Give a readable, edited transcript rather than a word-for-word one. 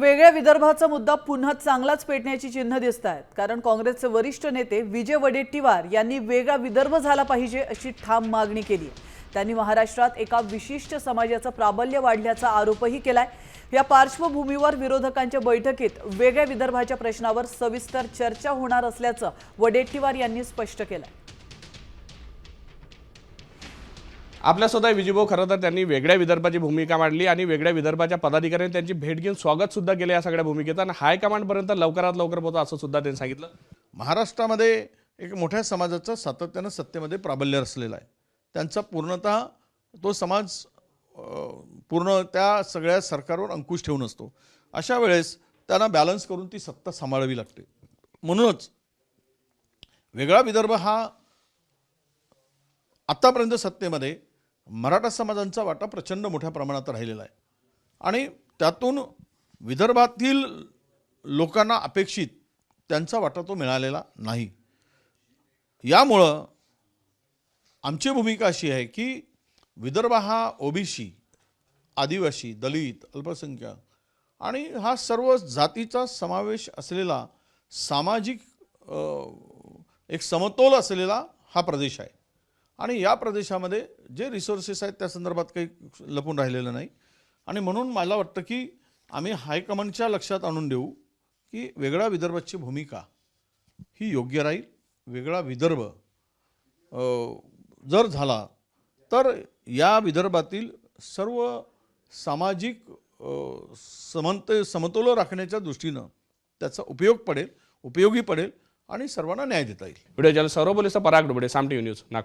वेगळ्या विदर्भाचा मुद्दा पुन्हा चांगलाच पेटण्याची चिन्ह दिसत आहेत, कारण काँग्रेसचे वरिष्ठ नेते विजय वडेट्टीवार यांनी वेगळा विदर्भ झाला पाहिजे अशी ठाम मागणी केली आहे। त्यांनी महाराष्ट्रात एका विशिष्ट समाजाचं प्राबल्य वाढल्याचा आरोपही केलाय। या पार्श्वभूमीवर विरोधकांच्या बैठकीत वेगळ्या विदर्भाच्या प्रश्नावर सविस्तर चर्चा होणार असल्याचं वडेट्टीवार यांनी स्पष्ट केलंय। आपल्यासोबत विजयभाऊ, खरं तर त्यांनी वेगळ्या विदर्भाची भूमिका मांडली आणि वेगळ्या विदर्भाच्या पदाधिकाऱ्यांनी त्यांची भेट घेऊन स्वागत सुद्धा केले या सगळ्या भूमिकेचं आणि हायकमांडपर्यंत लवकरात लवकर पोहोचा असं सुद्धा त्यांनी सांगितलं। महाराष्ट्रामध्ये एक मोठ्या समाजाचं सातत्यानं सत्तेमध्ये प्राबल्य असलेला आहे। त्यांचा पूर्णतः तो समाज पूर्ण त्या सगळ्या सरकारवर अंकुश ठेवून असतो। अशा वेळेस त्यांना बॅलन्स करून ती सत्ता सांभाळावी लागते। म्हणूनच वेगळा विदर्भ हा आतापर्यंत सत्तेमध्ये मराठा समाजांचा वाटा प्रचंड मोठ्या प्रमाणात राहिलेला आहे आणि त्यातून विदर्भातील लोकांना अपेक्षित त्यांचा वाटा तो मिळालेला नाही। यामुळं आमची भूमिका अशी आहे की विदर्भ हा ओबीसी, आदिवासी, दलित, अल्पसंख्याक आणि हा सर्व जातीचा समावेश असलेला सामाजिक एक समतोल असलेला हा प्रदेश आहे आणि या प्रदेशामध्ये जे रिसोर्सेस आहेत त्या संदर्भात काही लपून राहिलेलं नाही आणि म्हणून मला वाटतं की आम्ही हायकमांडच्या लक्षात आणून देऊ की वेगळा विदर्भाची भूमिका ही योग्य राहील। वेगळा विदर्भ जर झाला तर या विदर्भातील सर्व सामाजिक समतोल राखण्याच्या दृष्टीनं त्याचा उपयोगी पडेल आणि सर्वांना न्याय देता येईल। व्हिडिओ जर्नलिस्ट सौरभ पोलिस, पराग डुबडे, साम टीव्ही न्यूज, नागपूर।